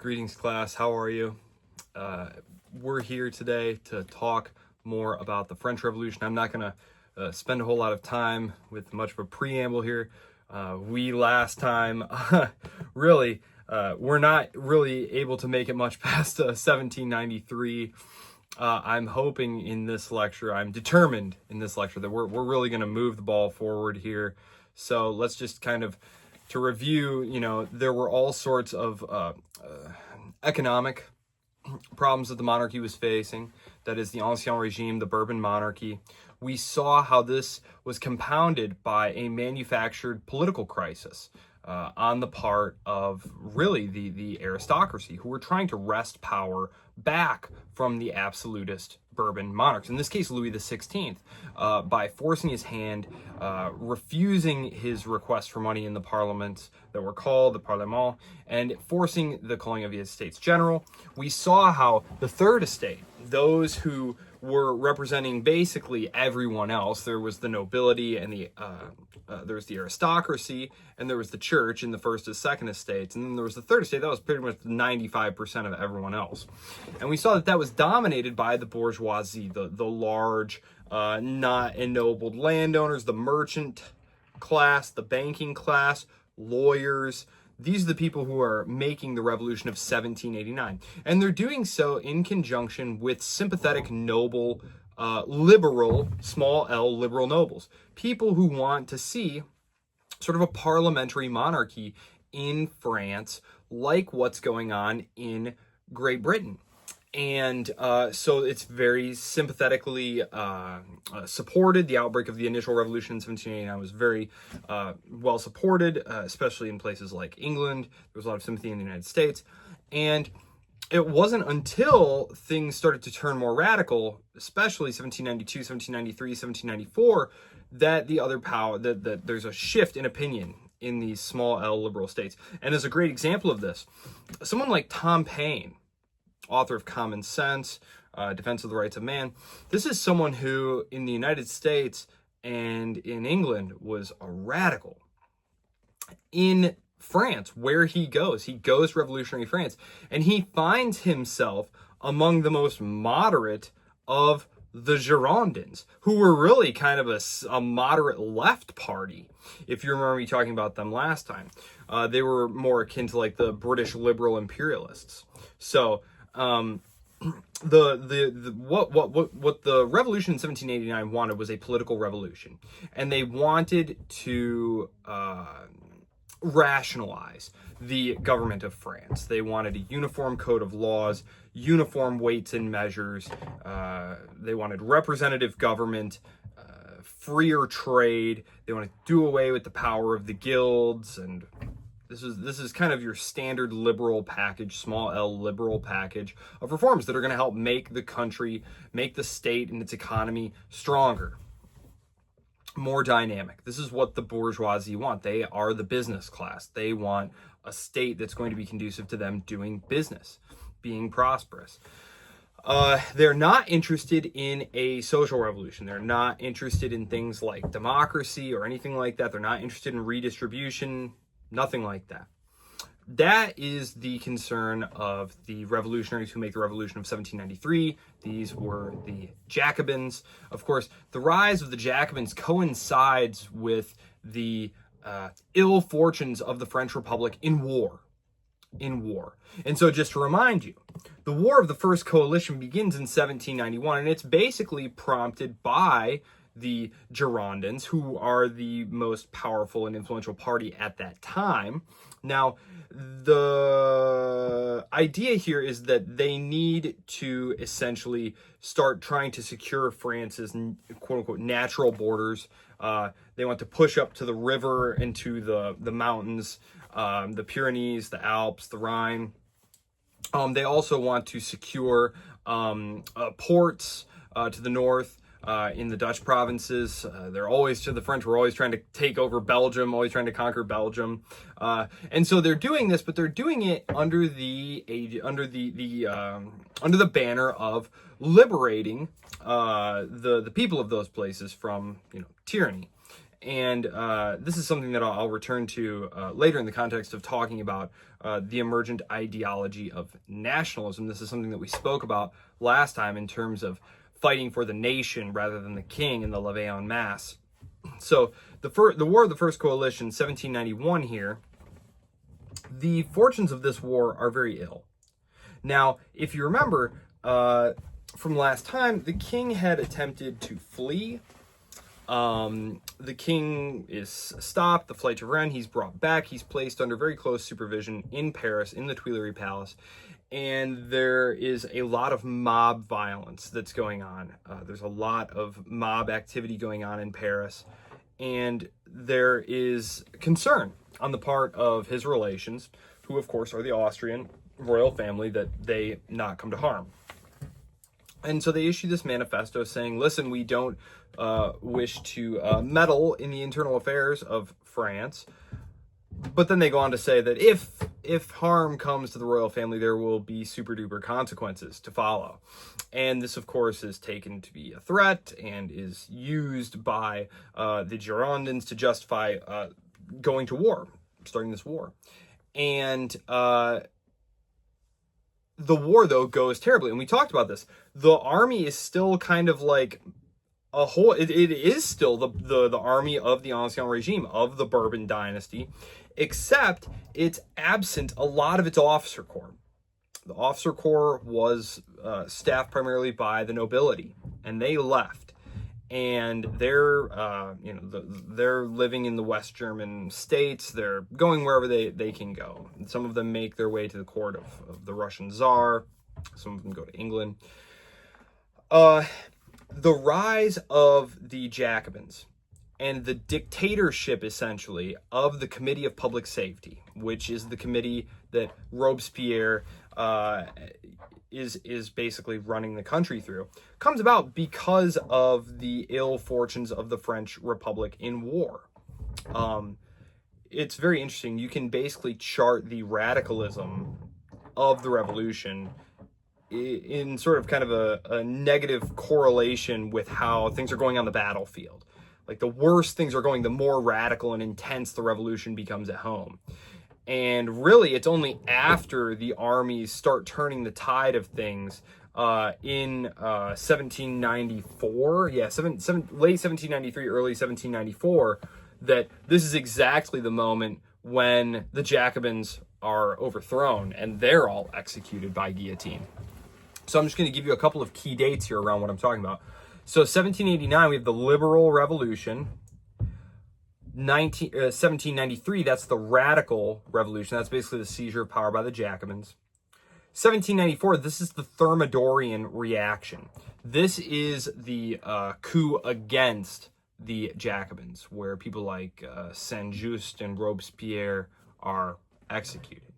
Greetings, class. How are you? We're here today to talk more about the French Revolution. I'm not going to spend a whole lot of time with much of a preamble here. We last time really we're not really able to make it much past 1793. I'm hoping in this lecture, I'm determined in this lecture that we're really going to move the ball forward here. So let's just kind of, to review, there were all sorts of economic problems that the monarchy was facing. That is the Ancien Regime, the Bourbon monarchy. We saw how this was compounded by a manufactured political crisis on the part of really the aristocracy, who were trying to wrest power back from the absolutist Bourbon monarchs, in this case Louis XVI, by forcing his hand, refusing his requests for money in the parliaments that were called the Parlement, and forcing the calling of the Estates General. We saw how the Third Estate, those who were representing basically everyone else, there was the nobility and there was the aristocracy, and there was the church in the First and Second Estates, and then there was the Third Estate that was pretty much 95% of everyone else. And we saw that was dominated by the bourgeoisie, the large, not ennobled landowners, the merchant class, the banking class, lawyers. These are the people who are making the revolution of 1789. And they're doing so in conjunction with sympathetic, noble, liberal, small L, liberal nobles. People who want to see sort of a parliamentary monarchy in France, like what's going on in Great Britain. And so it's very sympathetically supported. The outbreak of the initial revolution in 1789 was very well supported, especially in places like England. There was a lot of sympathy in the United States. And it wasn't until things started to turn more radical, especially 1792, 1793, 1794, that the other power, that there's a shift in opinion in these small L liberal states. And as a great example of this, someone like Tom Paine, author of Common Sense, Defense of the Rights of Man. This is someone who, in the United States and in England, was a radical. In France, where he goes to revolutionary France, and he finds himself among the most moderate of the Girondins, who were really kind of a moderate left party. If you remember me talking about them last time, they were more akin to like the British liberal imperialists. So, what the revolution in 1789 wanted was a political revolution, and they wanted to rationalize the government of France. They wanted a uniform code of laws, uniform weights and measures. They wanted representative government, freer trade. They wanted to do away with the power of the guilds, and this is kind of your standard liberal package, small L liberal package of reforms that are going to help make the country, make the state and its economy stronger, more dynamic. This is what the bourgeoisie want. They are the business class. They want a state that's going to be conducive to them doing business, being prosperous. They're not interested in a social revolution. They're not interested in things like democracy or anything like that. They're not interested in redistribution. Nothing like that. That is the concern of the revolutionaries who make the revolution of 1793. These were the Jacobins. Of course, the rise of the Jacobins coincides with the ill fortunes of the French Republic in war. And so just to remind you, the War of the First Coalition begins in 1791, and it's basically prompted by the Girondins, who are the most powerful and influential party at that time. Now, the idea here is that they need to essentially start trying to secure France's quote-unquote natural borders. They want to push up to the river and to the mountains, the Pyrenees, the Alps, the Rhine. They also want to secure ports to the north, in the Dutch provinces. The French were always trying to take over Belgium, always trying to conquer Belgium. And so they're doing this, but they're doing it under the banner of liberating the people of those places from tyranny. And this is something that I'll return to later in the context of talking about the emergent ideology of nationalism. This is something that we spoke about last time in terms of fighting for the nation rather than the king in the levee en masse. So the War of the First Coalition, 1791 here, the fortunes of this war are very ill. Now, if you remember from last time, the king had attempted to flee. The king is stopped, the flight to Rennes, he's brought back, he's placed under very close supervision in Paris, in the Tuileries Palace, and there is a lot of mob violence that's going on. There's a lot of mob activity going on in Paris, and there is concern on the part of his relations, who of course are the Austrian royal family, that they not come to harm. And so they issue this manifesto saying, listen, we don't wish to meddle in the internal affairs of France. But then they go on to say that if harm comes to the royal family, there will be super duper consequences to follow. And this, of course, is taken to be a threat and is used by the Girondins to justify going to war, starting this war. And the war, though, goes terribly. And we talked about this. The army is still kind of like a whole... It is still the army of the Ancien Regime, of the Bourbon dynasty, except it's absent a lot of its officer corps. The officer corps was staffed primarily by the nobility, and they left. And they're, they're living in the West German states. They're going wherever they can go. And some of them make their way to the court of the Russian Tsar. Some of them go to England. The rise of the Jacobins and the dictatorship, essentially, of the Committee of Public Safety, which is the committee that Robespierre is basically running the country through, comes about because of the ill fortunes of the French Republic in war. It's very interesting. You can basically chart the radicalism of the revolution in sort of kind of a negative correlation with how things are going on the battlefield. Like, the worse things are going, the more radical and intense the revolution becomes at home. And really, it's only after the armies start turning the tide of things in 1794, late 1793, early 1794, that this is exactly the moment when the Jacobins are overthrown and they're all executed by guillotine. So I'm just going to give you a couple of key dates here around what I'm talking about. So 1789, we have the Liberal Revolution. 1793, that's the Radical Revolution. That's basically the seizure of power by the Jacobins. 1794, this is the Thermidorian reaction. This is the coup against the Jacobins, where people like Saint-Just and Robespierre are executed.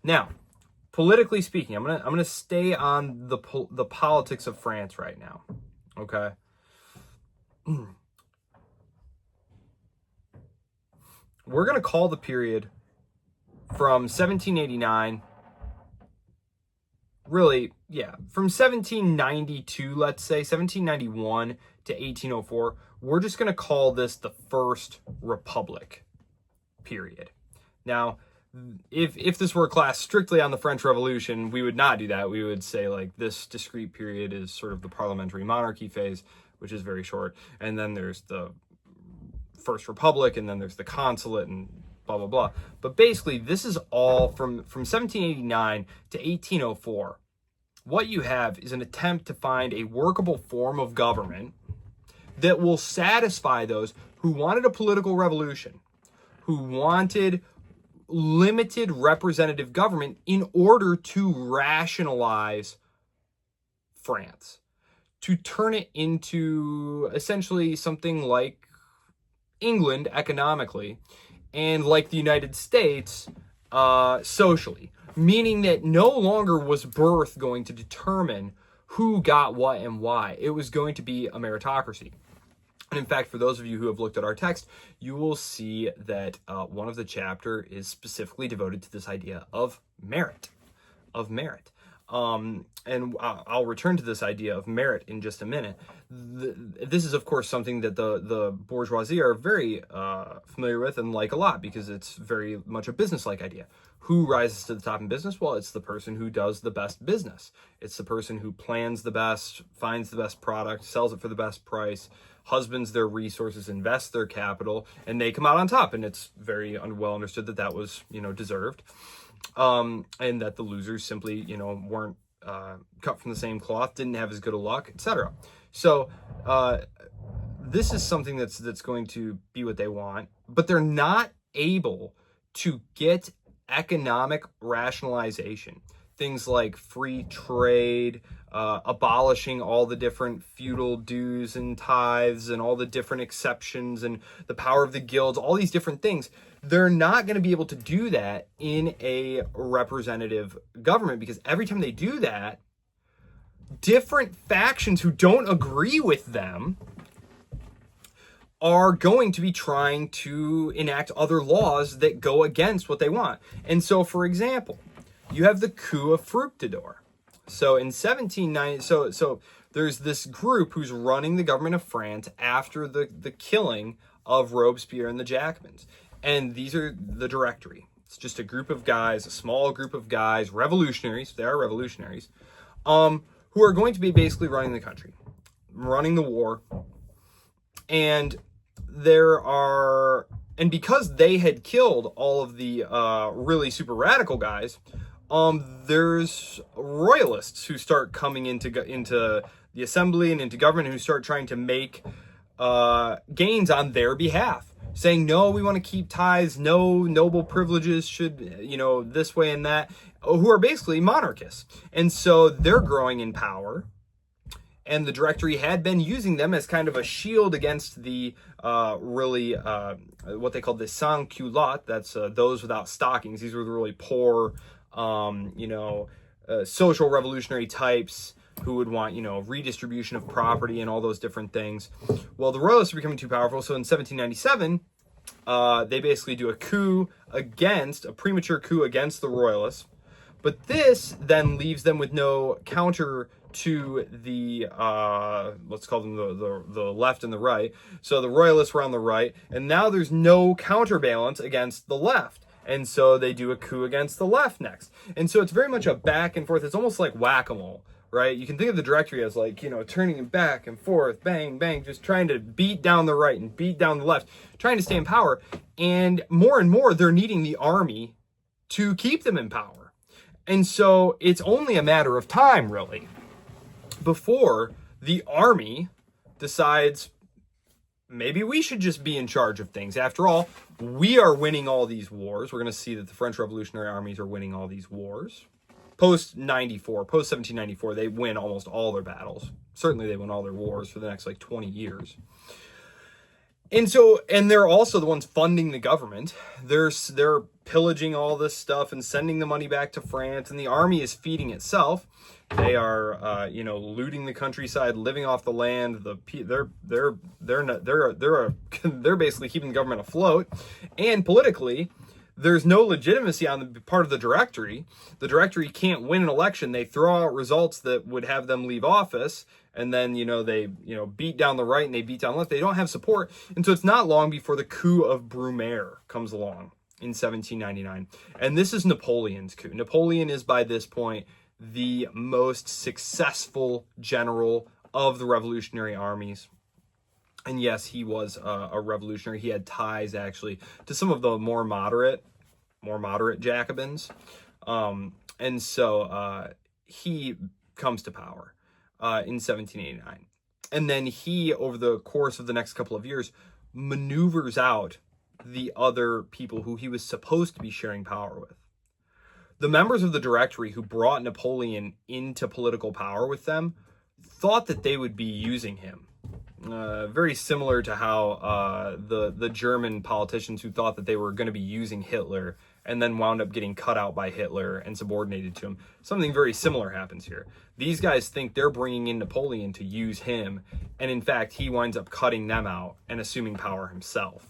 Now, politically speaking, I'm gonna stay on the politics of France right now. Okay. We're going to call the period from 1789, from 1792, let's say, 1791 to 1804, we're just going to call this the First Republic period. Now, if this were a class strictly on the French Revolution, we would not do that. We would say, like, this discrete period is sort of the parliamentary monarchy phase, which is very short, and then there's the First Republic, and then there's the consulate, and blah, blah, blah. But basically, this is all from 1789 to 1804. What you have is an attempt to find a workable form of government that will satisfy those who wanted a political revolution, who wanted limited representative government in order to rationalize France, to turn it into essentially something like England economically, and like the United States socially, meaning that no longer was birth going to determine who got what and why. It was going to be a meritocracy. And in fact, for those of you who have looked at our text, you will see that one of the chapter is specifically devoted to this idea of merit. And I'll return to this idea of merit in just a minute. This is, of course, something that the bourgeoisie are very familiar with and like a lot, because it's very much a business-like idea. Who rises to the top in business? Well, it's the person who does the best business. It's the person who plans the best, finds the best product, sells it for the best price, husbands their resources, invests their capital, and they come out on top. And it's very well understood that that was, deserved. And that the losers simply, weren't cut from the same cloth, didn't have as good a luck, etc. So this is something that's going to be what they want, but they're not able to get economic rationalization. Things like free trade, abolishing all the different feudal dues and tithes and all the different exceptions and the power of the guilds, all these different things. They're not going to be able to do that in a representative government, because every time they do that, different factions who don't agree with them are going to be trying to enact other laws that go against what they want. And so, for example, you have the coup of Fructidor. So in 1790, so there's this group who's running the government of France after the killing of Robespierre and the Jacobins. And these are the Directory. It's just a group of guys, a small group of guys, revolutionaries, they are revolutionaries, who are going to be basically running the country, running the war. And because they had killed all of the really super radical guys, there's royalists who start coming into the assembly and into government, who start trying to make gains on their behalf, saying, no, we want to keep tithes, no noble privileges should, this way and that, who are basically monarchists. And so they're growing in power. And the Directory had been using them as kind of a shield against the what they called the sans-culottes. That's those without stockings. These were the really poor, social revolutionary types who would want, redistribution of property and all those different things. Well, the Royalists are becoming too powerful. So in 1797, they basically do a premature coup against the Royalists. But this then leaves them with no counter to the, let's call them the left and the right. So the Royalists were on the right, and now there's no counterbalance against the left. And so they do a coup against the left next. And so it's very much a back and forth. It's almost like whack-a-mole, right? You can think of the Directory as like, turning it back and forth, bang, bang, just trying to beat down the right and beat down the left, trying to stay in power. And more, they're needing the army to keep them in power. And so it's only a matter of time, really, before the army decides maybe we should just be in charge of things. After all, we are winning all these wars. We're going to see that the French Revolutionary armies are winning all these wars. Post-1794, they win almost all their battles. Certainly they win all their wars for the next 20 years. And they're also the ones funding the government. They're pillaging all this stuff and sending the money back to France, and the army is feeding itself. They are, looting the countryside, living off the land. They're basically keeping the government afloat. And politically, there's no legitimacy on the part of the Directory. The Directory can't win an election. They throw out results that would have them leave office. And then, they, beat down the right and they beat down the left. They don't have support. And so it's not long before the coup of Brumaire comes along in 1799. And this is Napoleon's coup. Napoleon is, by this point, the most successful general of the revolutionary armies. And yes, he was a revolutionary. He had ties, actually, to some of the more moderate Jacobins. And so he comes to power in 1789. And then he, over the course of the next couple of years, maneuvers out the other people who he was supposed to be sharing power with. The members of the Directory who brought Napoleon into political power with them thought that they would be using him. Very similar to how the German politicians who thought that they were going to be using Hitler and then wound up getting cut out by Hitler and subordinated to him. Something very similar happens here. These guys think they're bringing in Napoleon to use him, and in fact, he winds up cutting them out and assuming power himself.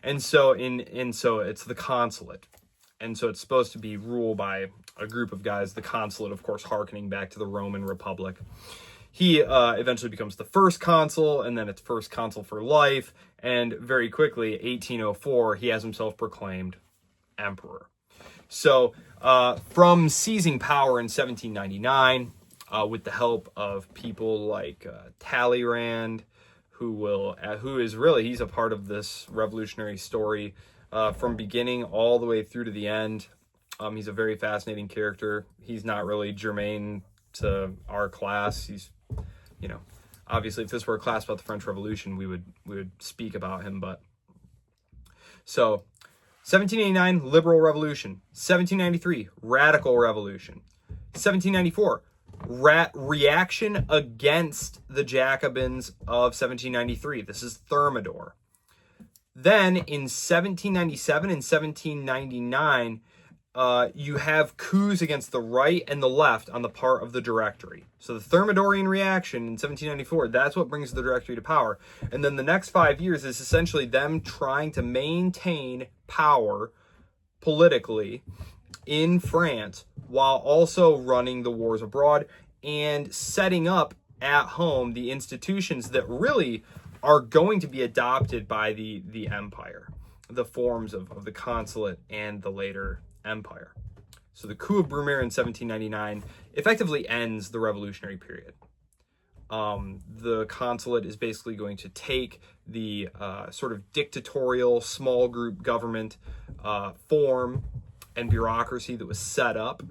And so it's the consulate. And so it's supposed to be ruled by a group of guys, the consulate, of course, hearkening back to the Roman Republic. He eventually becomes the first consul, and then it's first consul for life. And very quickly, 1804, he has himself proclaimed emperor. So from seizing power in 1799, with the help of people like Talleyrand, he's a part of this revolutionary story from beginning all the way through to the end. He's a very fascinating character. He's not really germane to our class. He's, obviously if this were a class about the French Revolution, we would speak about him. But so 1789, liberal revolution. 1793, radical revolution. 1794, reaction against the Jacobins of 1793. This is Thermidor. Then in 1797 and 1799, you have coups against the right and the left on the part of the Directory. So the Thermidorian reaction in 1794, that's what brings the Directory to power. And then the next 5 years is essentially them trying to maintain power politically in France while also running the wars abroad and setting up at home the institutions that really are going to be adopted by the empire, the forms of the consulate and the later empire. So the coup of Brumaire in 1799 effectively ends the revolutionary period. The consulate is basically going to take the sort of dictatorial small group government form and bureaucracy that was set up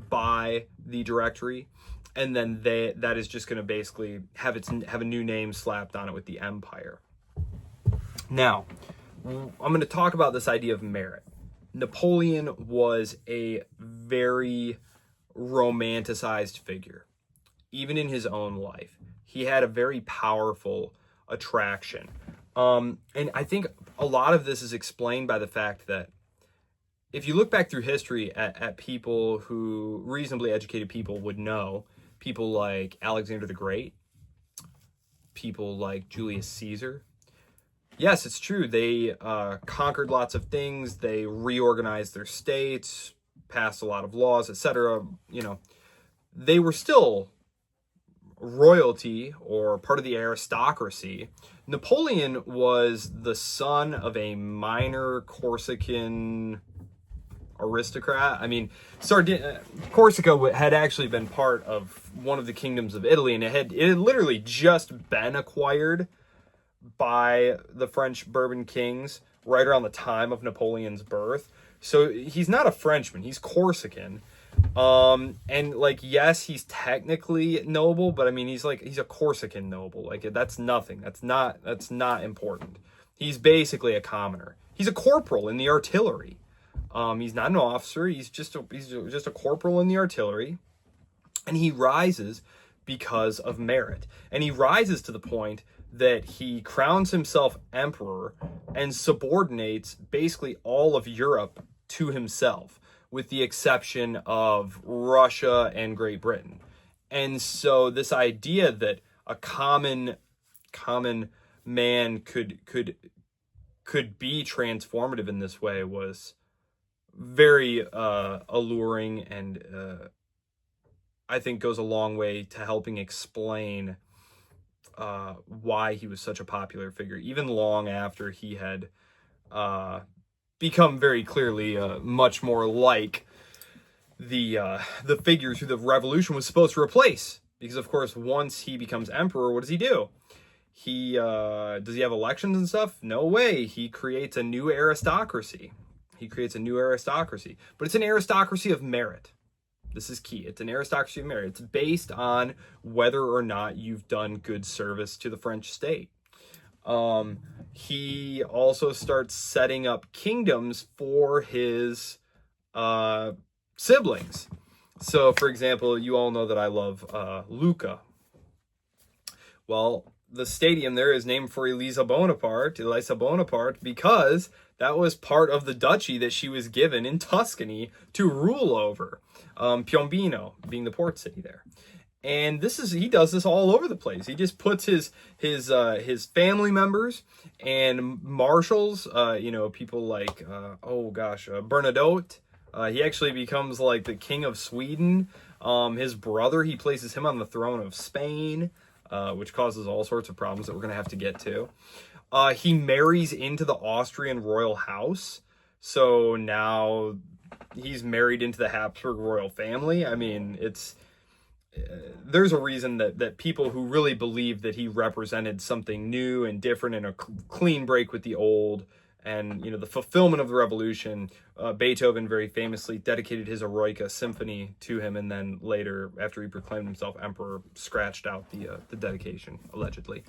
by the Directory, and then that is just going to basically have a new name slapped on it with the empire. Now, I'm going to talk about this idea of merit. Napoleon was a very romanticized figure, even in his own life. He had a very powerful attraction. And I think a lot of this is explained by the fact that if you look back through history at people who reasonably educated people would know, people like Alexander the Great, people like Julius Caesar. Yes, it's true. They conquered lots of things. They reorganized their states, passed a lot of laws, etc. They were still royalty or part of the aristocracy. Napoleon was the son of a minor Corsican aristocrat. I mean, Corsica had actually been part of one of the kingdoms of Italy, and it had literally just been acquired by the French Bourbon kings right around the time of Napoleon's birth. So he's not a Frenchman, he's Corsican. And yes, he's technically noble, but I mean, he's a Corsican noble. That's nothing. That's not important. He's basically a commoner. He's a corporal in the artillery. He's not an officer. He's just a corporal in the artillery, and he rises because of merit. And he rises to the point that he crowns himself emperor and subordinates basically all of Europe to himself, with the exception of Russia and Great Britain. And so this idea that a common man could be transformative in this way was very alluring, and I think goes a long way to helping explain why he was such a popular figure, even long after he had become very clearly much more like the figures who the revolution was supposed to replace. Because of course, once he becomes emperor, what does he do? Does he have elections and stuff? No way. He creates a new aristocracy. But it's an aristocracy of merit. This is key. It's an aristocracy of merit. It's based on whether or not you've done good service to the French state. He also starts setting up kingdoms for his siblings. So, for example, you all know that I love Lucca. Well, the stadium there is named for Elisa Bonaparte, because that was part of the duchy that she was given in Tuscany to rule over. Piombino being the port city there. And he does this all over the place. He just puts his family members and marshals, people like, Bernadotte, He actually becomes like the king of Sweden. His brother, he places him on the throne of Spain, which causes all sorts of problems that we're going to have to get to. He marries into the Austrian royal house. So now he's married into the Habsburg royal family. I mean, there's a reason that people who really believe that he represented something new and different and a clean break with the old and, the fulfillment of the revolution. Beethoven very famously dedicated his Eroica symphony to him, and then later, after he proclaimed himself emperor, scratched out the dedication, allegedly.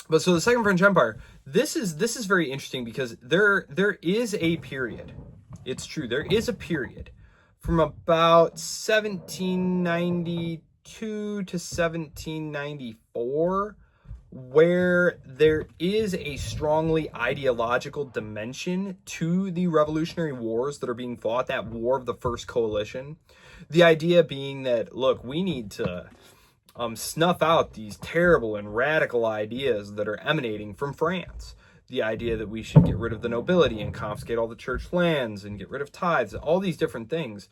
But so the Second French Empire, this is very interesting because there is a period. It's true, there is a period from about 1792 to 1794 where there is a strongly ideological dimension to the revolutionary wars that are being fought, that War of the First Coalition. The idea being that, look, we need to snuff out these terrible and radical ideas that are emanating from France. The idea that we should get rid of the nobility and confiscate all the church lands and get rid of tithes, all these different things.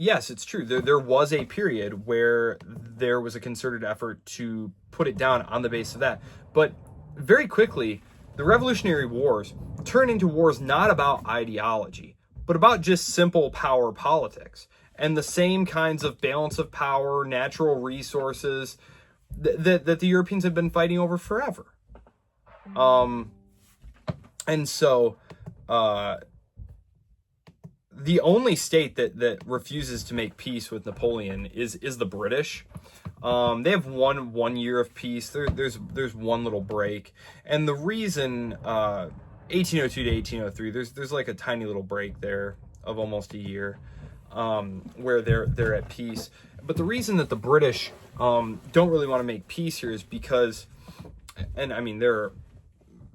Yes, it's true. There was a period where there was a concerted effort to put it down on the basis of that. But very quickly, the Revolutionary Wars turn into wars not about ideology, but about just simple power politics. And the same kinds of balance of power, natural resources that the Europeans have been fighting over forever. And so the only state that refuses to make peace with Napoleon is the British. They have one year of peace. There's one little break, and the reason 1802 to 1803, there's like a tiny little break there of almost a year. Where they're at peace. But the reason that the British don't really want to make peace here is because, and I mean, there are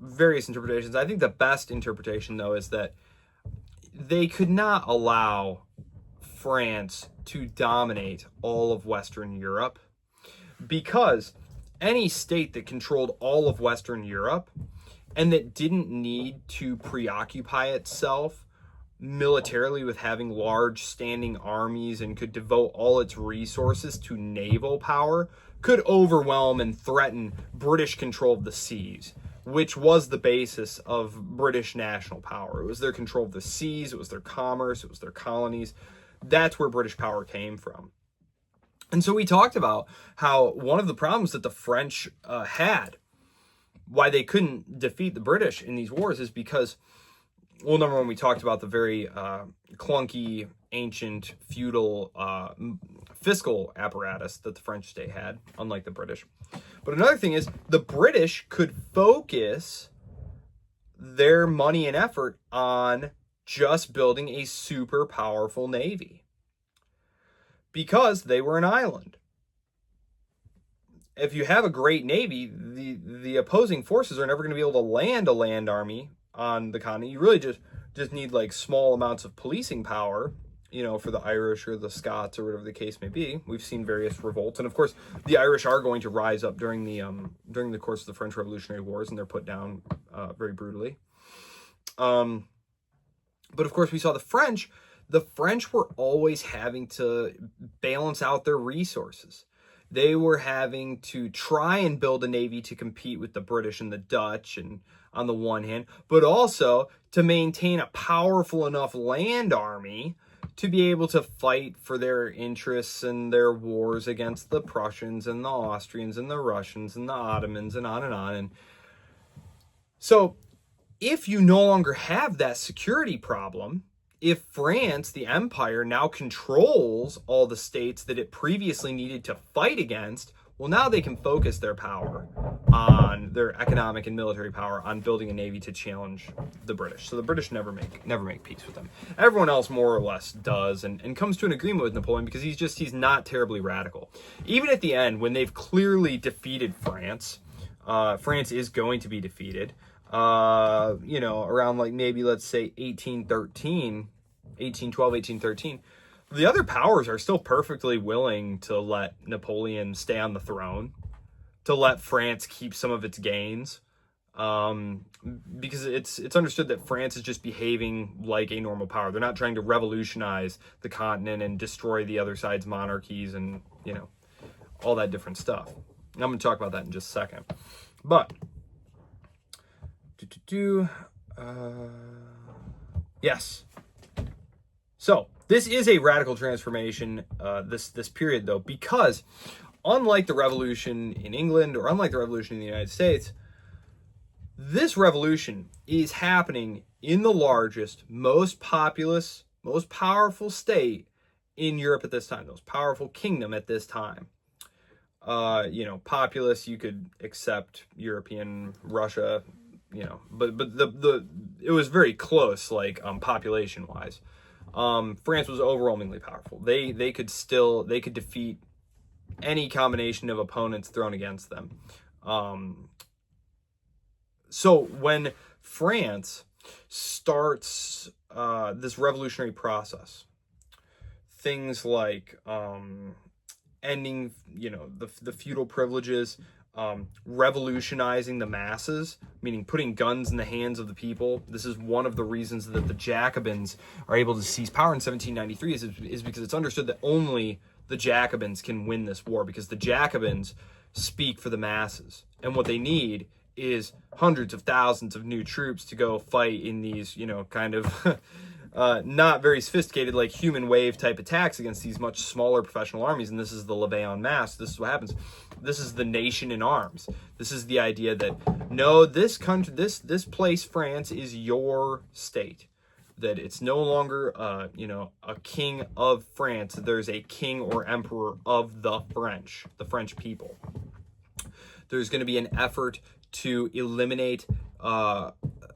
various interpretations. I think the best interpretation, though, is that they could not allow France to dominate all of Western Europe, because any state that controlled all of Western Europe and that didn't need to preoccupy itself militarily with having large standing armies and could devote all its resources to naval power could overwhelm and threaten British control of the seas, which was the basis of British national power. It was their control of the seas, it was their commerce, it was their colonies. That's where British power came from. And so we talked about how one of the problems that the French had, why they couldn't defeat the British in these wars, is because, well, number one, we talked about the very clunky, ancient, feudal fiscal apparatus that the French state had, unlike the British. But another thing is the British could focus their money and effort on just building a super powerful navy because they were an island. If you have a great navy, the opposing forces are never going to be able to land a land army on the continent. You really just need like small amounts of policing power, for the Irish or the Scots or whatever the case may be. We've seen various revolts, and of course the Irish are going to rise up during the course of the French Revolutionary Wars, and they're put down very brutally. But of course we saw the French were always having to balance out their resources. They were having to try and build a navy to compete with the British and the Dutch, and on the one hand, but also to maintain a powerful enough land army to be able to fight for their interests and their wars against the Prussians and the Austrians and the Russians and the Ottomans and on and on. And so if you no longer have that security problem, if France, the empire, now controls all the states that it previously needed to fight against, well, now they can focus their power on their economic and military power on building a navy to challenge the British. So the British never make peace with them. Everyone else more or less does and comes to an agreement with Napoleon because he's not terribly radical. Even at the end, when they've clearly defeated France, France is going to be defeated, around like maybe let's say 1812, 1813. The other powers are still perfectly willing to let Napoleon stay on the throne, to let France keep some of its gains. because it's understood that France is just behaving like a normal power. They're not trying to revolutionize the continent and destroy the other side's monarchies and, you know, all that different stuff. I'm going to talk about that in just a second. But, yes. So, this is a radical transformation, this period, though, because unlike the revolution in England or unlike the revolution in the United States, this revolution is happening in the largest, most populous, most powerful state in Europe at this time, the most powerful kingdom at this time. You know, populous, you could accept European Russia, you know, but it was very close, like, population wise. France was overwhelmingly powerful. They could defeat any combination of opponents thrown against them. So when France starts this revolutionary process, things like ending, you know, the feudal privileges, revolutionizing the masses, meaning putting guns in the hands of the people. This is one of the reasons that the Jacobins are able to seize power in 1793 is because it's understood that only the Jacobins can win this war, because the Jacobins speak for the masses, and what they need is hundreds of thousands of new troops to go fight in these, you know, kind of not very sophisticated, like human wave type attacks against these much smaller professional armies. And this is the levée en masse. This is what happens. This is the nation in arms. This is the idea that, no, this country, this place, France, is your state. That it's no longer, you know, a king of France. There's a king or emperor of the French people. There's going to be an effort to eliminate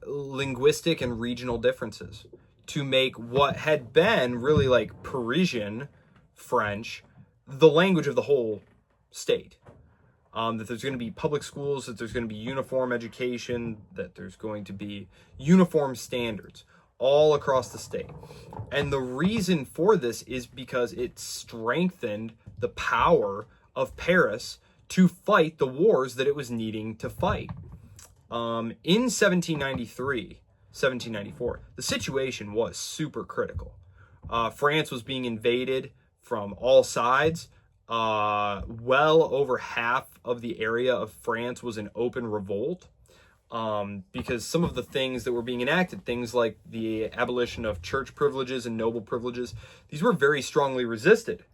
linguistic and regional differences, to make what had been really like Parisian French the language of the whole state. That there's going to be public schools, that there's going to be uniform education, that there's going to be uniform standards all across the state. And the reason for this is because it strengthened the power of Paris to fight the wars that it was needing to fight. In 1794, the situation was super critical. France was being invaded from all sides. Well over half of the area of France was in open revolt, because some of the things that were being enacted, things like the abolition of church privileges and noble privileges, these were very strongly resisted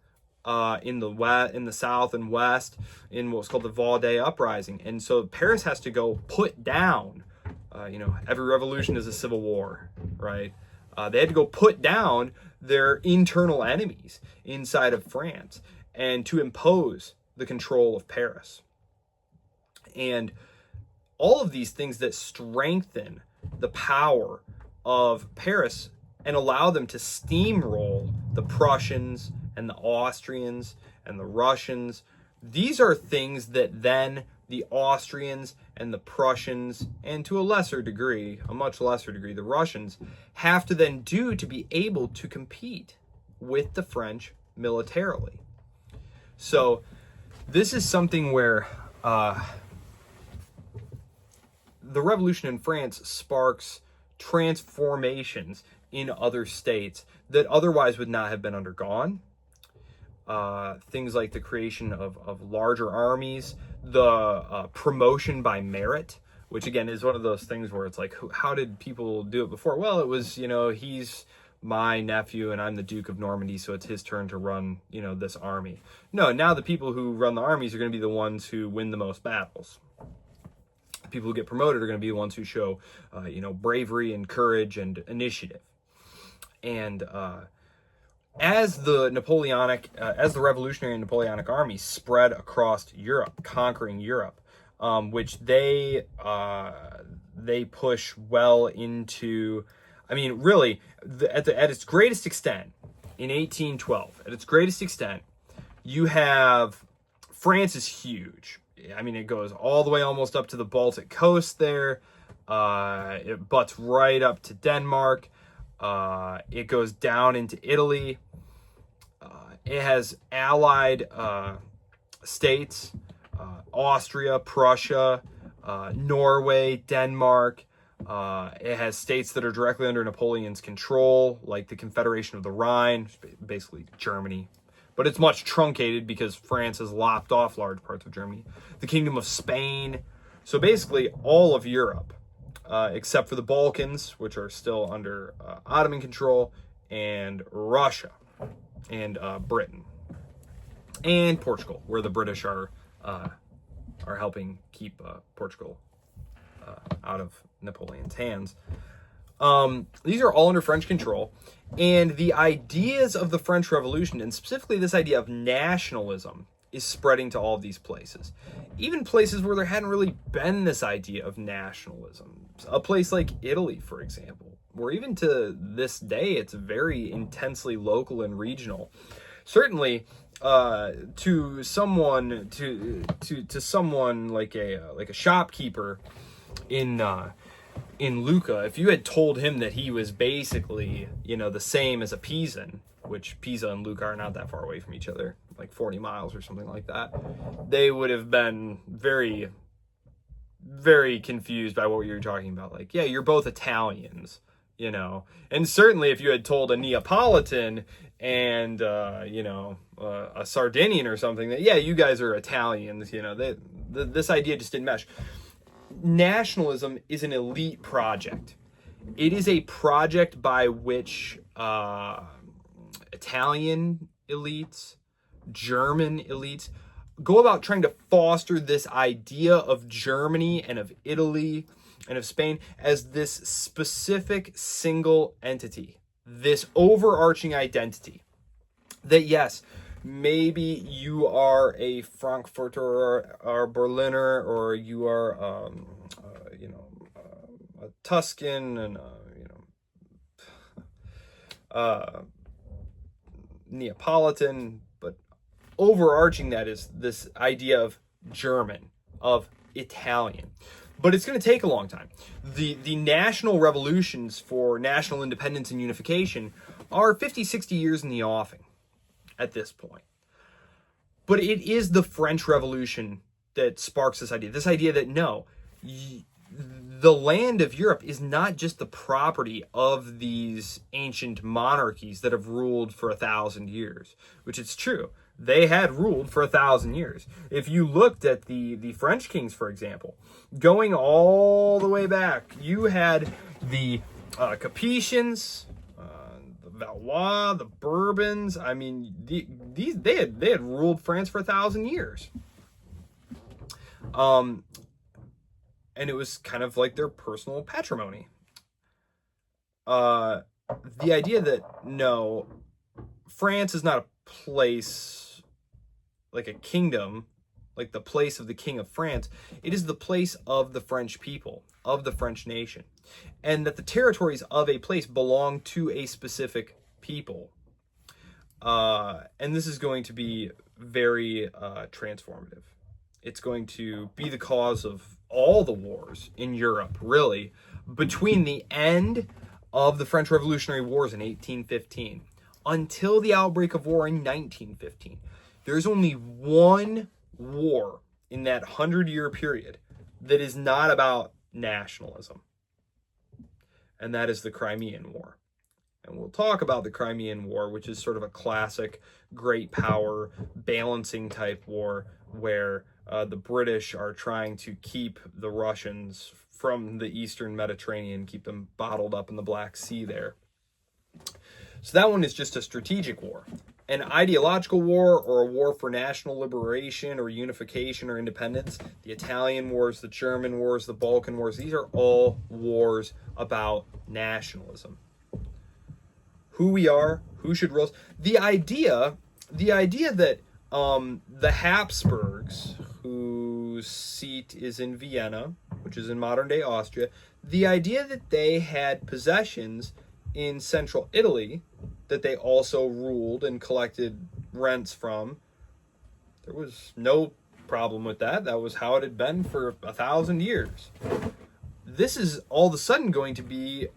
in the South and West, in what was called the Vendée Uprising. And so Paris has to go put down, you know, every revolution is a civil war, right? They had to go put down their internal enemies inside of France and to impose the control of Paris. And all of these things that strengthen the power of Paris and allow them to steamroll the Prussians and the Austrians and the Russians. These are things that then the Austrians and the Prussians, and to a lesser degree, a much lesser degree, the Russians, have to then do to be able to compete with the French militarily. So this is something where the revolution in France sparks transformations in other states that otherwise would not have been undergone. Things like the creation of larger armies, the promotion by merit, which again is one of those things where it's like, how did people do it before? Well, it was, you know, he's my nephew and I'm the Duke of Normandy, so it's his turn to run, you know, this army. No, now the people who run the armies are going to be the ones who win the most battles. People who get promoted are going to be the ones who show, you know, bravery and courage and initiative. And as the revolutionary and Napoleonic armies spread across Europe, conquering Europe, which they push well into, I mean, really, at its greatest extent, in 1812, at its greatest extent, you have, France is huge. I mean, it goes all the way almost up to the Baltic coast there. It butts right up to Denmark. It goes down into Italy. It has allied states, Austria, Prussia, Norway, Denmark. It has states that are directly under Napoleon's control, like the Confederation of the Rhine, basically Germany. But it's much truncated because France has lopped off large parts of Germany. The Kingdom of Spain. So basically all of Europe, except for the Balkans, which are still under Ottoman control, and Russia, and Britain, and Portugal, where the British are helping keep Portugal out of Napoleon's hands. These are all under French control, and the ideas of the French Revolution, and specifically this idea of nationalism, is spreading to all of these places. Even places where there hadn't really been this idea of nationalism. A place like Italy, for example, where even to this day it's very intensely local and regional. Certainly, to someone like a shopkeeper in Lucca, if you had told him that he was basically, the same as a Pisan, which Pisa and Lucca are not that far away from each other, like 40 miles or something like that, they would have been very, very confused by what you were talking about. Like, yeah, you're both Italians, And certainly if you had told a Neapolitan and, a Sardinian or something that, yeah, you guys are Italians, this idea just didn't mesh. Nationalism is an elite project. It is a project by which Italian elites, German elites, go about trying to foster this idea of Germany and of Italy and of Spain as this specific single entity, this overarching identity. That, yes, maybe you are a Frankfurter or Berliner, or you are, a Tuscan and, Neapolitan, but overarching that is this idea of German, of Italian. But it's going to take a long time. The national revolutions for national independence and unification are 50, 60 years in the offing at this point. But it is the French Revolution that sparks this idea that no, the land of Europe is not just the property of these ancient monarchies that have ruled for 1,000 years, which it's true. They had ruled for 1,000 years. If you looked at the French kings, for example, going all the way back, you had the Capetians, the Valois, the Bourbons. I mean, they had ruled France for 1,000 years. And it was kind of like their personal patrimony. The idea that, no, France is not a place like a kingdom, like the place of the King of France. It is the place of the French people, of the French nation. And that the territories of a place belong to a specific people. And this is going to be very transformative. It's going to be the cause of all the wars in Europe, really, between the end of the French Revolutionary Wars in 1815 until the outbreak of war in 1915. There's only one war in that 100-year period that is not about nationalism, and that is the Crimean War. And we'll talk about the Crimean War, which is sort of a classic great power balancing type war where the British are trying to keep the Russians from the Eastern Mediterranean, keep them bottled up in the Black Sea there. So that one is just a strategic war. An ideological war, or a war for national liberation or unification or independence, the Italian wars, the German wars, the Balkan wars, these are all wars about nationalism. Who we are, who should rule. The idea that the Habsburgs, whose seat is in Vienna, which is in modern-day Austria, the idea that they had possessions in central Italy that they also ruled and collected rents from, there was no problem with that. That was how it had been for 1,000 years. This is all of a sudden going to be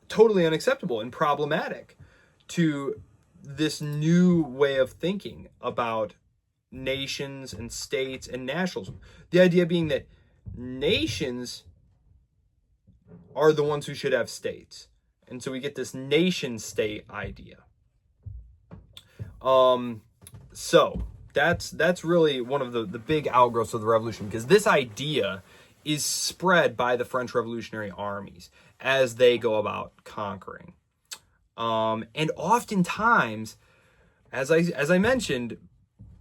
totally unacceptable and problematic to this new way of thinking about nations and states and nationalism. The idea being that nations are the ones who should have states. And so we get this nation state idea. So that's really one of the big outgrowths of the revolution, because this idea is spread by the French Revolutionary armies as they go about conquering. And oftentimes, as I mentioned,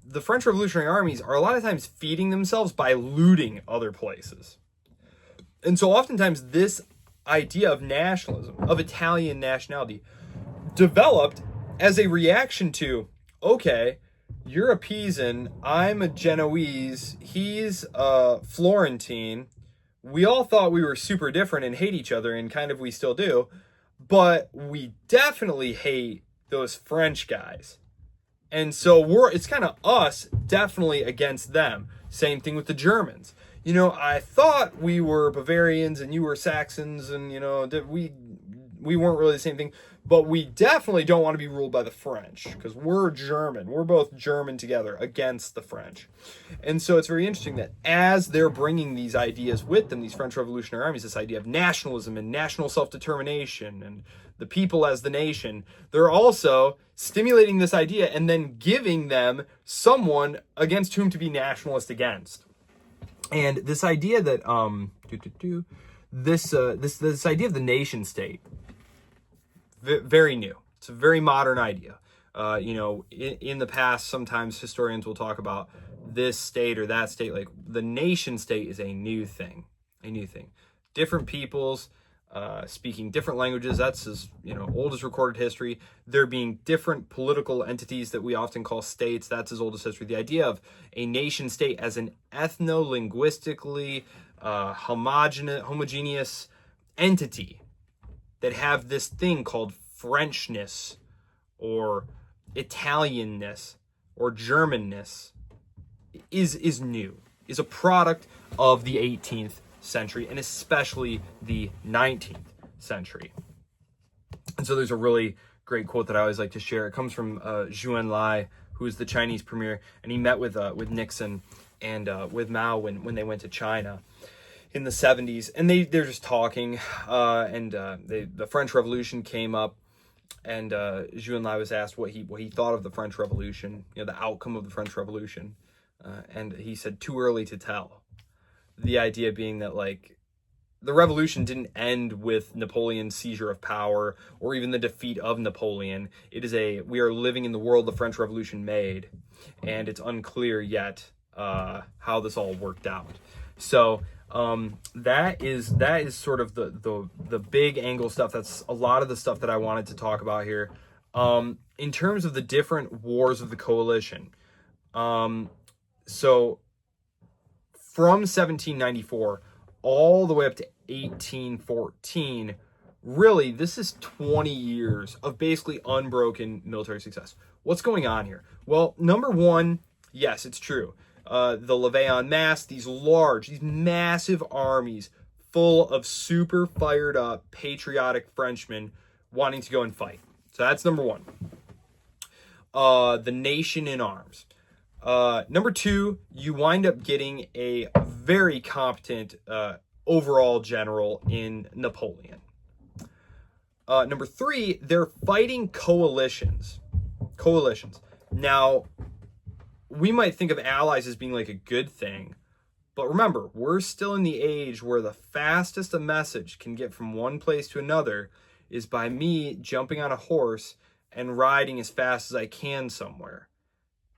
the French Revolutionary armies are a lot of times feeding themselves by looting other places. And so oftentimes this idea of nationalism, of Italian nationality, developed as a reaction to, okay, you're a Pisan, I'm a Genoese, he's a Florentine. We all thought we were super different and hate each other, and kind of we still do, but we definitely hate those French guys. And so it's kind of us definitely against them. Same thing with the Germans. You know, I thought we were Bavarians and you were Saxons, and, you know, we weren't really the same thing. But we definitely don't want to be ruled by the French, because we're German. We're both German together against the French. And so it's very interesting that as they're bringing these ideas with them, these French Revolutionary armies, this idea of nationalism and national self-determination and the people as the nation, they're also stimulating this idea and then giving them someone against whom to be nationalist against. And this idea that this idea of the nation state, very new. It's a very modern idea. You know, in the past, sometimes historians will talk about this state or that state. Like, the nation state is a new thing. Different peoples speaking different languages. That's as, you know, old as recorded history. There being different political entities that we often call states. That's as old as history. The idea of a nation state as an ethno-linguistically homogeneous entity that have this thing called Frenchness or Italianness or Germanness is new, is a product of the 18th century, and especially the 19th century. And so there's a really great quote that I always like to share. It comes from Zhou Enlai, who is the Chinese premier, and he met with Nixon and with Mao when they went to China in the 70s, and they're just talking, and the French Revolution came up, and Zhou Enlai was asked what he thought of the French Revolution, you know, the outcome of the French Revolution, and he said, too early to tell. The idea being that, like, the revolution didn't end with Napoleon's seizure of power or even the defeat of Napoleon. We are living in the world the French Revolution made, and it's unclear yet how this all worked out. So that is sort of the big angle stuff. That's a lot of the stuff that I wanted to talk about here. In terms of the different wars of the coalition, so from 1794 all the way up to 1814, really, this is 20 years of basically unbroken military success. What's going on here? Well, number one, yes, it's true. The levée en masse, these massive armies full of super fired up, patriotic Frenchmen wanting to go and fight. So that's number one. The nation in arms. Number two, you wind up getting a very competent overall general in Napoleon. Number three, they're fighting coalitions. Now, we might think of allies as being like a good thing, but remember, we're still in the age where the fastest a message can get from one place to another is by me jumping on a horse and riding as fast as I can somewhere.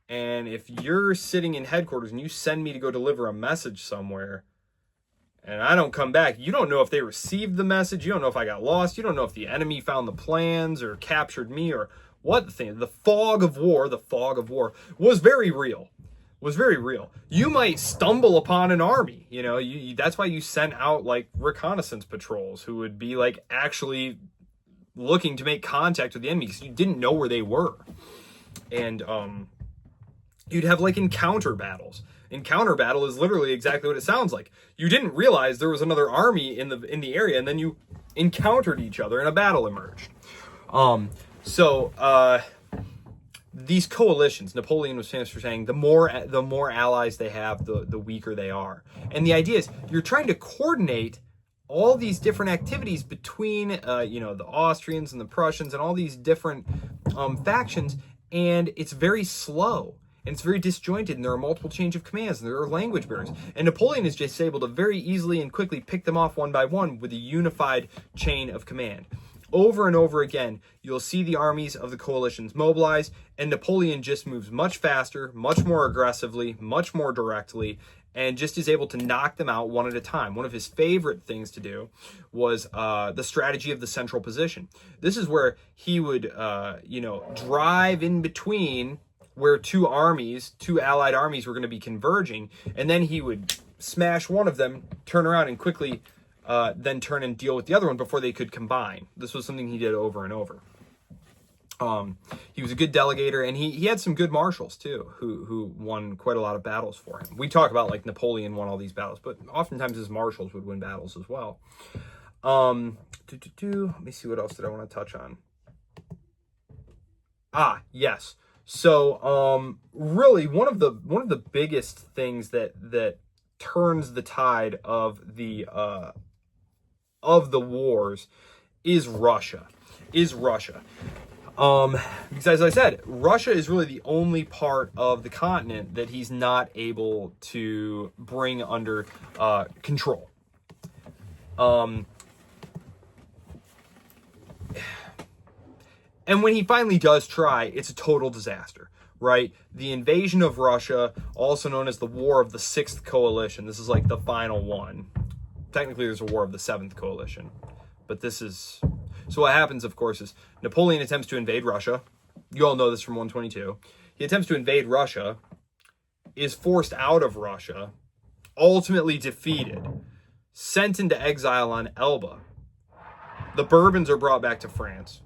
And if you're sitting in headquarters and you send me to go deliver a message somewhere, and I don't come back, you don't know if they received the message, you don't know if I got lost, you don't know if the enemy found the plans or captured me or what the thing. The fog of war was very real. You might stumble upon an army, you know, that's why you sent out like reconnaissance patrols who would be like actually looking to make contact with the enemy because you didn't know where they were. And you'd have like encounter battles. Encounter battle is literally exactly what it sounds like. You didn't realize there was another army in the area, and then you encountered each other and a battle emerged. So these coalitions, Napoleon was famous for saying, the more allies they have, the weaker they are. And the idea is you're trying to coordinate all these different activities between, the Austrians and the Prussians and all these different factions, and it's very slow. And it's very disjointed, and there are multiple change of commands, and there are language barriers. And Napoleon is just able to very easily and quickly pick them off one by one with a unified chain of command. Over and over again, you'll see the armies of the coalitions mobilize, and Napoleon just moves much faster, much more aggressively, much more directly, and just is able to knock them out one at a time. One of his favorite things to do was the strategy of the central position. This is where he would, drive in between where two allied armies were going to be converging, and then he would smash one of them, turn around, and quickly then turn and deal with the other one before they could combine. This was something he did over and over. He was a good delegator, and he had some good marshals too, who won quite a lot of battles for him. We talk about like Napoleon won all these battles, but oftentimes his marshals would win battles as well. Let me see, what else did I want to touch on? Yes. So, really, one of the biggest things that turns the tide of the wars is Russia. Because as I said, Russia is really the only part of the continent that he's not able to bring under control. And when he finally does try, it's a total disaster, right? The invasion of Russia, also known as the War of the Sixth Coalition. This is like the final one. Technically, there's a War of the Seventh Coalition. But this is... So what happens, of course, is Napoleon attempts to invade Russia. You all know this from 122. He attempts to invade Russia, is forced out of Russia, ultimately defeated, sent into exile on Elba. The Bourbons are brought back to France.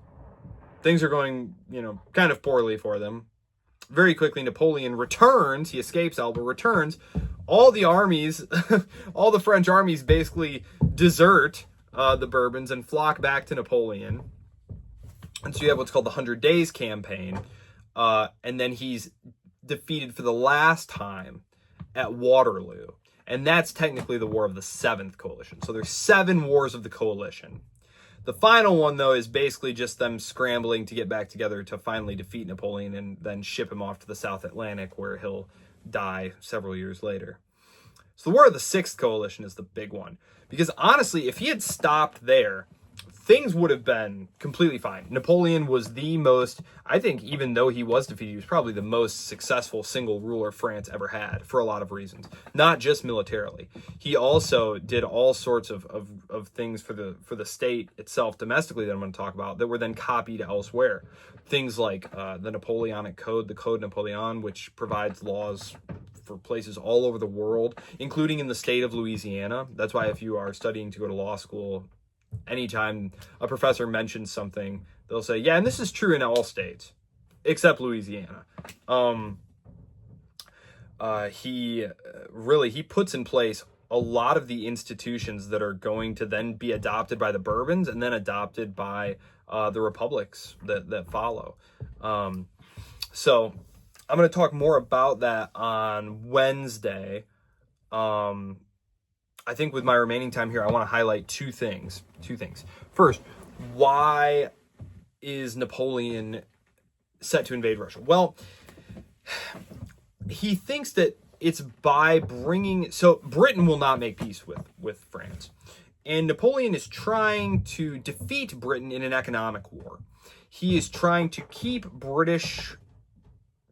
Things are going, kind of poorly for them. Very quickly, Napoleon returns. He escapes Elba, returns. All the armies, all the French armies basically desert the Bourbons and flock back to Napoleon. And so you have what's called the 100 Days Campaign. And then he's defeated for the last time at Waterloo. And that's technically the War of the Seventh Coalition. So there's 7 wars of the coalition. The final one, though, is basically just them scrambling to get back together to finally defeat Napoleon and then ship him off to the South Atlantic, where he'll die several years later. So the War of the Sixth Coalition is the big one. Because honestly, if he had stopped there, things would have been completely fine. Napoleon was the most, I think, even though he was defeated, he was probably the most successful single ruler France ever had, for a lot of reasons. Not just militarily. He also did all sorts of things for the state itself domestically that I'm going to talk about that were then copied elsewhere. Things like the Napoleonic Code, the Code Napoleon, which provides laws for places all over the world, including in the state of Louisiana. That's why if you are studying to go to law school, anytime a professor mentions something, they'll say, yeah, and this is true in all states, except Louisiana. He puts in place a lot of the institutions that are going to then be adopted by the Bourbons and then adopted by the republics that follow. So I'm going to talk more about that on Wednesday. I think with my remaining time here, I want to highlight two things. First, why is Napoleon set to invade Russia? Well, he thinks that it's by bringing... So Britain will not make peace with France. And Napoleon is trying to defeat Britain in an economic war. He is trying to keep British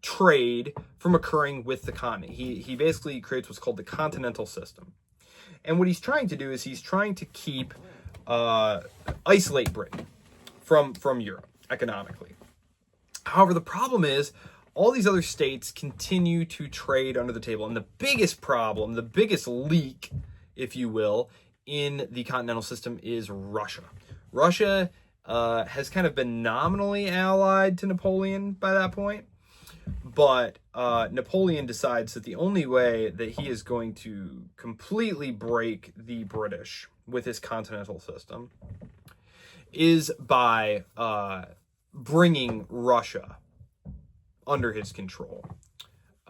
trade from occurring with the continent. He basically creates what's called the continental system. And what he's trying to do is he's trying to keep, isolate Britain from Europe economically. However, the problem is all these other states continue to trade under the table. And the biggest problem, the biggest leak, if you will, in the continental system is Russia. Russia has kind of been nominally allied to Napoleon by that point. But Napoleon decides that the only way that he is going to completely break the British with his continental system is by bringing Russia under his control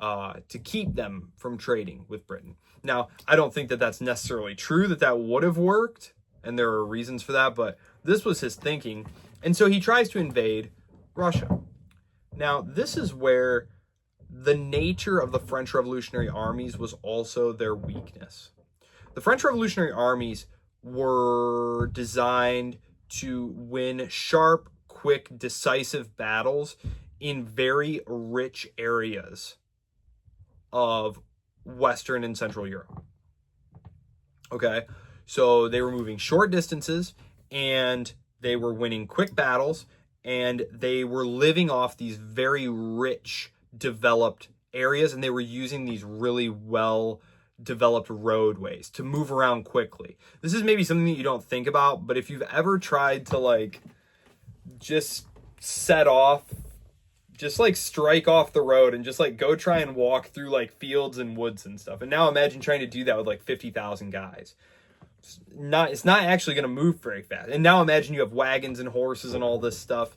to keep them from trading with Britain. Now, I don't think that that's necessarily true, that would have worked, and there are reasons for that, but this was his thinking. And so he tries to invade Russia. Now, this is where the nature of the French Revolutionary armies was also their weakness. The French Revolutionary armies were designed to win sharp, quick, decisive battles in very rich areas of Western and Central Europe. Okay, so they were moving short distances, and they were winning quick battles, and they were living off these very rich, developed areas, and they were using these really well developed roadways to move around quickly. This is maybe something that you don't think about, but if you've ever tried to like just set off, just like strike off the road and just like go try and walk through like fields and woods and stuff. And now imagine trying to do that with like 50,000 guys. It's not actually going to move very fast. And now imagine you have wagons and horses and all this stuff.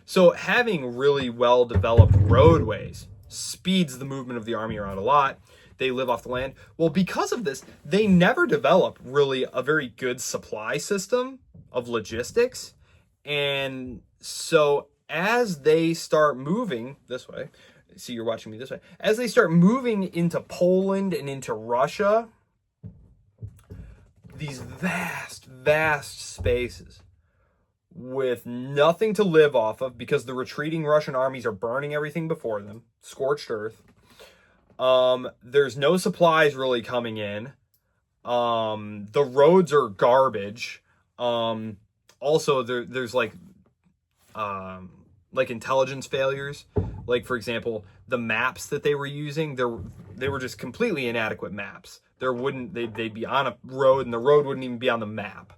So having really well developed roadways speeds the movement of the army around a lot. They live off the land. Well, because of this, they never develop really a very good supply system of logistics. And so as they start moving this way, see, you're watching me this way, as they start moving into Poland and into Russia, these vast, vast spaces with nothing to live off of because the retreating Russian armies are burning everything before them, scorched earth. There's no supplies really coming in. The roads are garbage. Also, there's like intelligence failures. Like, for example, the maps that they were using, they were just completely inadequate maps. They'd be on a road and the road wouldn't even be on the map.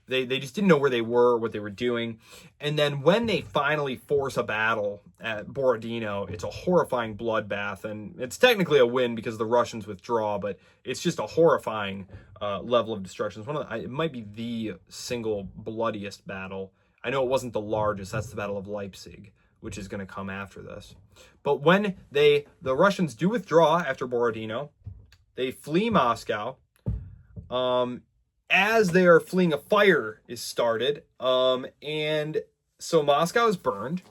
They just didn't know where they were, what they were doing. And then when they finally force a battle at Borodino, it's a horrifying bloodbath. And it's technically a win because the Russians withdraw, but it's just a horrifying level of destruction. It might be the single bloodiest battle. I know it wasn't the largest. That's the Battle of Leipzig, which is going to come after this. But when the Russians do withdraw after Borodino, they flee Moscow. As they are fleeing, a fire is started, and so Moscow is burned,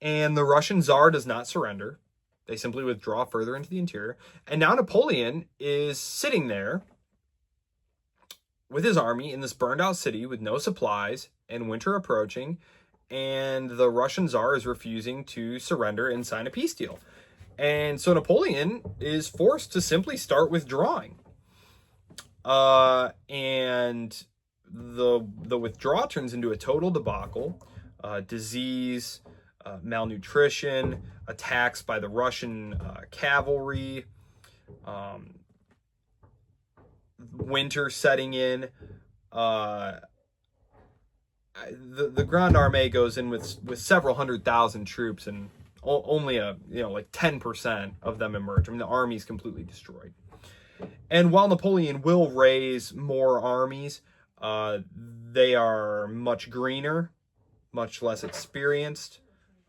and the Russian Tsar does not surrender. They simply withdraw further into the interior, and now Napoleon is sitting there with his army in this burned out city with no supplies and winter approaching, and the Russian Tsar is refusing to surrender and sign a peace deal. And so Napoleon is forced to simply start withdrawing. And the withdrawal turns into a total debacle, disease, malnutrition, attacks by the Russian cavalry, winter setting in. The Grande Armée goes in with several 100,000 troops, and only like 10% of them emerge. I mean, the army is completely destroyed. And while Napoleon will raise more armies, they are much greener, much less experienced.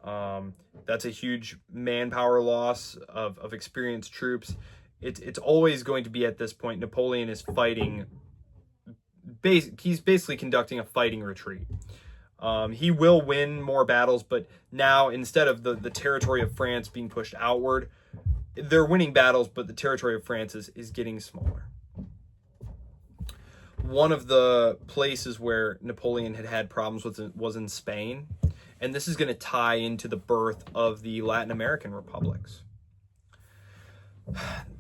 That's a huge manpower loss of experienced troops. It's always going to be at this point, Napoleon is fighting. He's basically conducting a fighting retreat. He will win more battles, but now instead of the territory of France being pushed outward, they're winning battles, but the territory of France is getting smaller. One of the places where Napoleon had problems was in Spain, and this is going to tie into the birth of the Latin American republics.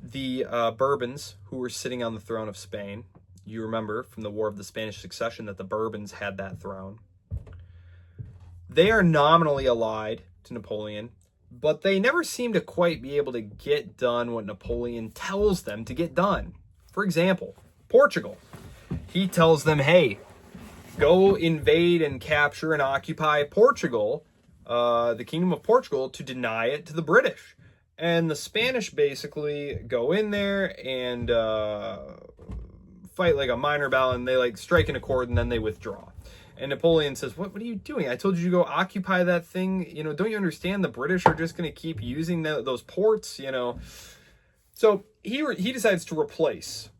The Bourbons, who were sitting on the throne of Spain, you remember from the War of the Spanish Succession that the Bourbons had that throne. They are nominally allied to Napoleon, but they never seem to quite be able to get done what Napoleon tells them to get done. For example, Portugal. He tells them, hey, go invade and capture and occupy Portugal, the Kingdom of Portugal, to deny it to the British. And the Spanish basically go in there and fight like a minor battle, and they like strike an accord, and then they withdraw. And Napoleon says, what are you doing? I told you to go occupy that thing. You know, don't you understand the British are just going to keep using those ports, you know? So he decides to replace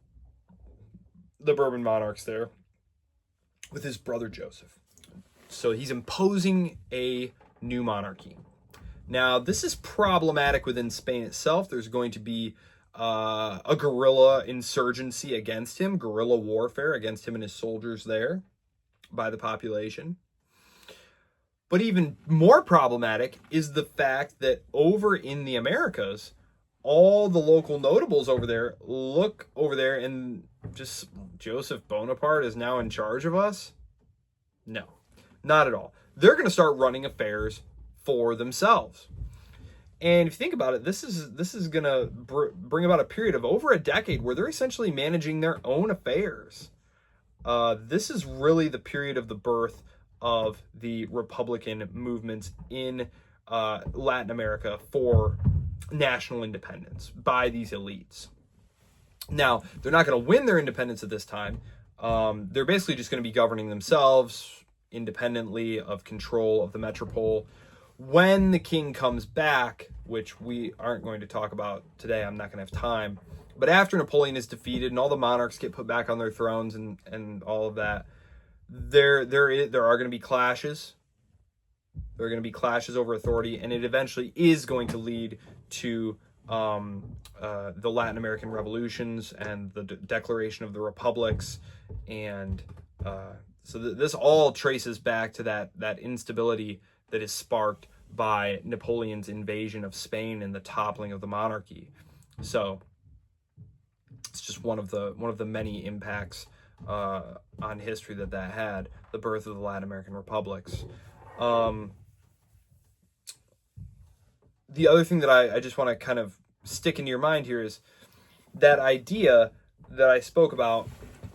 the Bourbon monarchs there with his brother Joseph. So he's imposing a new monarchy. Now, this is problematic within Spain itself. There's going to be a guerrilla insurgency against him, guerrilla warfare against him and his soldiers there by the population. But even more problematic is the fact that over in the Americas, all the local notables over there look over there and just, Joseph Bonaparte is now in charge of us? No, not at all. They're going to start running affairs for themselves. And if you think about it, this is going to bring about a period of over a decade where they're essentially managing their own affairs. This is really the period of the birth of the Republican movements in Latin America for national independence by these elites. Now, they're not going to win their independence at this time. They're basically just going to be governing themselves independently of control of the metropole. When the king comes back, which we aren't going to talk about today, I'm not going to have time, but after Napoleon is defeated and all the monarchs get put back on their thrones and all of that, there are going to be clashes. There are going to be clashes over authority, and it eventually is going to lead to the Latin American revolutions and the declaration of the republics, and so this all traces back to that instability that is sparked by Napoleon's invasion of Spain and the toppling of the monarchy. So it's just one of the many impacts on history that had, the birth of the Latin American republics. The other thing that I just want to kind of stick into your mind here is that idea that I spoke about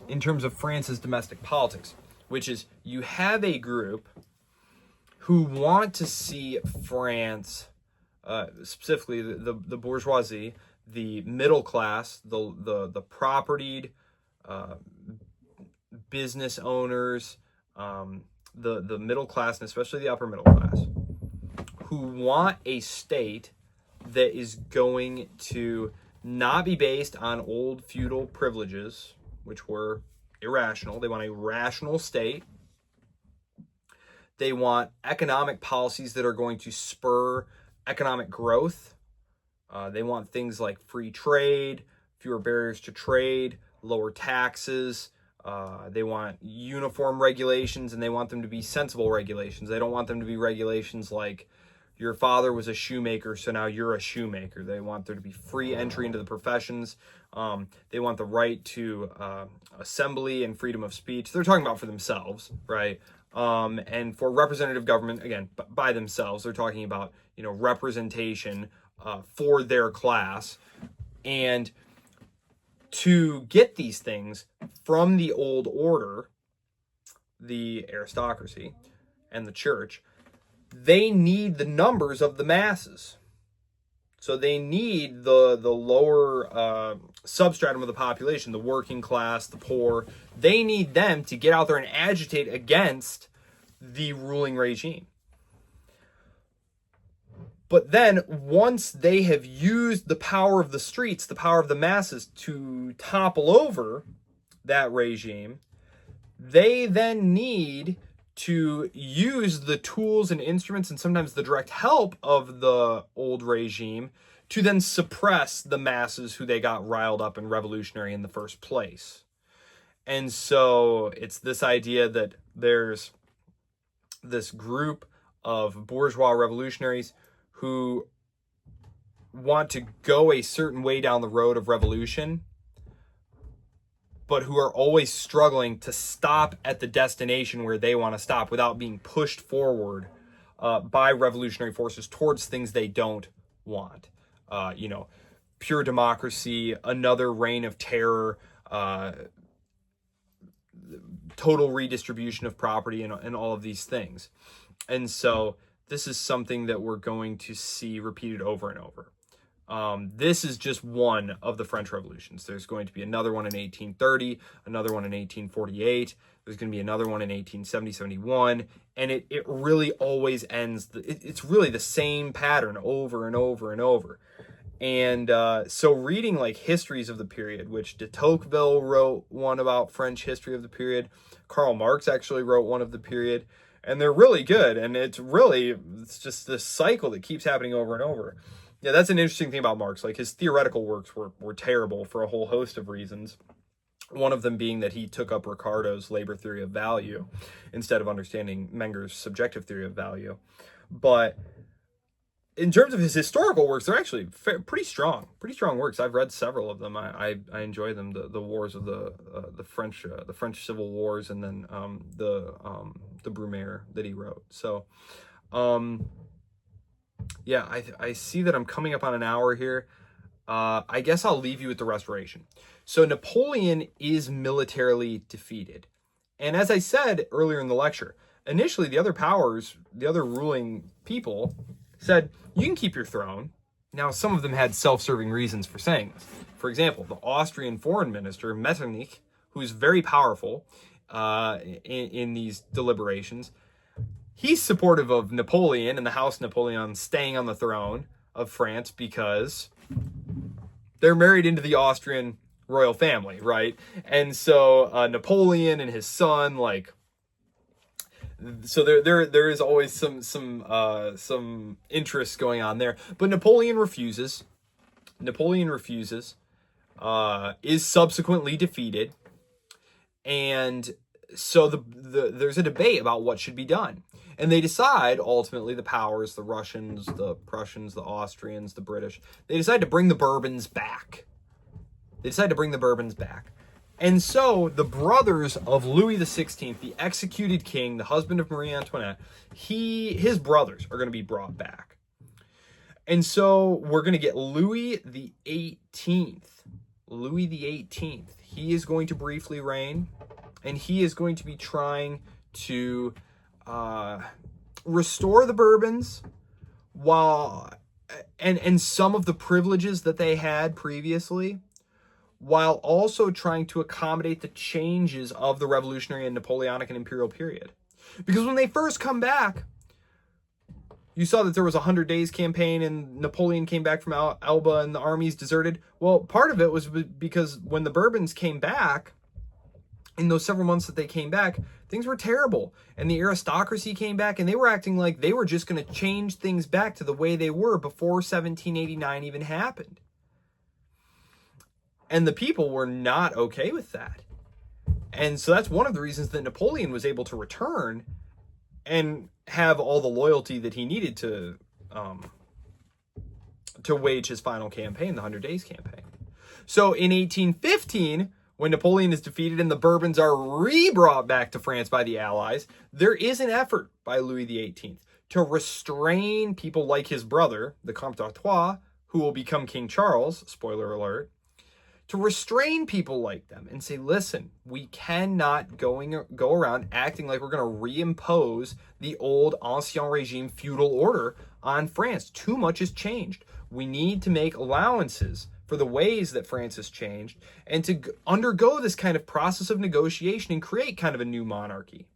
in terms of France's domestic politics, which is you have a group who want to see France, specifically the bourgeoisie, the middle class, the propertied, business owners, the middle class, and especially the upper middle class, who want a state that is going to not be based on old feudal privileges, which were irrational. They want a rational state. They want economic policies that are going to spur economic growth. They want things like free trade, fewer barriers to trade, lower taxes. They want uniform regulations, and they want them to be sensible regulations. They don't want them to be regulations like your father was a shoemaker, so now you're a shoemaker. They want there to be free entry into the professions. They want the right to assembly and freedom of speech. They're talking about for themselves, right? And for representative government, again, by themselves, they're talking about, representation for their class. And to get these things from the old order, the aristocracy and the church, they need the numbers of the masses. So they need the lower substratum of the population, the working class, the poor. They need them to get out there and agitate against the ruling regime. But then once they have used the power of the streets, the power of the masses to topple over that regime, they then need to use the tools and instruments and sometimes the direct help of the old regime to then suppress the masses who they got riled up and revolutionary in the first place. And so it's this idea that there's this group of bourgeois revolutionaries who want to go a certain way down the road of revolution, but who are always struggling to stop at the destination where they want to stop without being pushed forward by revolutionary forces towards things they don't want. Pure democracy, another reign of terror, total redistribution of property, and all of these things. And so this is something that we're going to see repeated over and over. This is just one of the French revolutions. There's going to be another one in 1830, another one in 1848. There's going to be another one in 1870, 71. And it really always ends, it's really the same pattern over and over and over. And so reading like histories of the period, which de Tocqueville wrote one about French history of the period. Karl Marx actually wrote one of the period. And they're really good. And it's just this cycle that keeps happening over and over. Yeah, that's an interesting thing about Marx. Like, his theoretical works were terrible for a whole host of reasons. One of them being that he took up Ricardo's labor theory of value instead of understanding Menger's subjective theory of value. But in terms of his historical works, they're actually pretty strong works. I've read several of them. I enjoy them. The wars of the French Civil Wars, and then the Brumaire that he wrote. So. Yeah, I see that I'm coming up on an hour here. I guess I'll leave you with the Restoration. So Napoleon is militarily defeated. And as I said earlier in the lecture, initially the other powers, the other ruling people, said, you can keep your throne. Now, some of them had self-serving reasons for saying this. For example, the Austrian foreign minister, Metternich, who's very powerful in these deliberations, he's supportive of Napoleon and the House Napoleon staying on the throne of France because they're married into the Austrian royal family, right? And so Napoleon and his son, like, so there is always some interest going on there. But Napoleon refuses. Is subsequently defeated, and so there's a debate about what should be done. And they decide, ultimately, the powers, the Russians, the Prussians, the Austrians, the British, they decide to bring the Bourbons back. And so the brothers of Louis XVI, the executed king, the husband of Marie Antoinette, his brothers are going to be brought back. And so we're going to get Louis XVIII. Louis XVIII. He is going to briefly reign, and he is going to be trying to restore the Bourbons and some of the privileges that they had previously, while also trying to accommodate the changes of the revolutionary and Napoleonic and imperial period. Because when they first come back, you saw that there was a 100 Days campaign and Napoleon came back from Elba and the armies deserted. Well, part of it was because when the Bourbons came back, in those several months that they came back, things were terrible. And the aristocracy came back, and they were acting like they were just going to change things back to the way they were before 1789 even happened. And the people were not okay with that. And so that's one of the reasons that Napoleon was able to return and have all the loyalty that he needed to wage his final campaign, the 100 Days campaign. So in 1815, when Napoleon is defeated and the Bourbons are re-brought back to France by the Allies, there is an effort by Louis XVIII to restrain people like his brother, the Comte d'Artois, who will become King Charles, spoiler alert, to restrain people like them and say, listen, we cannot go around acting like we're going to reimpose the old Ancien Regime feudal order on France. Too much has changed. We need to make allowances for the ways that France has changed and to undergo this kind of process of negotiation and create kind of a new monarchy.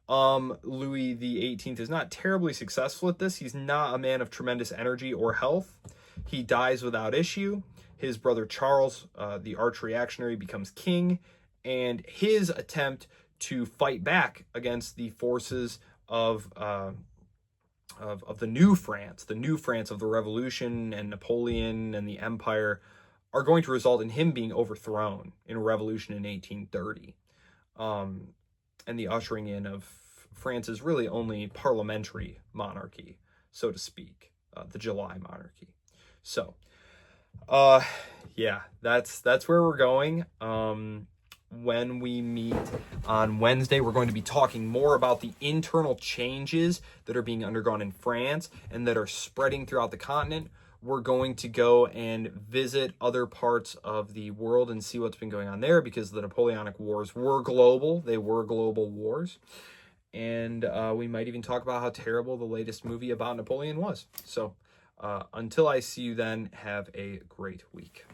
Louis XVIII is not terribly successful at this. He's not a man of tremendous energy or health. He dies without issue. His brother Charles, the arch reactionary, becomes king, and his attempt to fight back against the forces of the new France of the Revolution and Napoleon and the Empire, are going to result in him being overthrown in a revolution in 1830, and the ushering in of France's really only parliamentary monarchy, so to speak, the July monarchy. So, yeah, that's where we're going. When we meet on Wednesday, we're going to be talking more about the internal changes that are being undergone in France and that are spreading throughout the continent. We're going to go and visit other parts of the world and see what's been going on there, because the Napoleonic Wars were global. They were global wars. And we might even talk about how terrible the latest movie about Napoleon was. So Until I see you then, have a great week.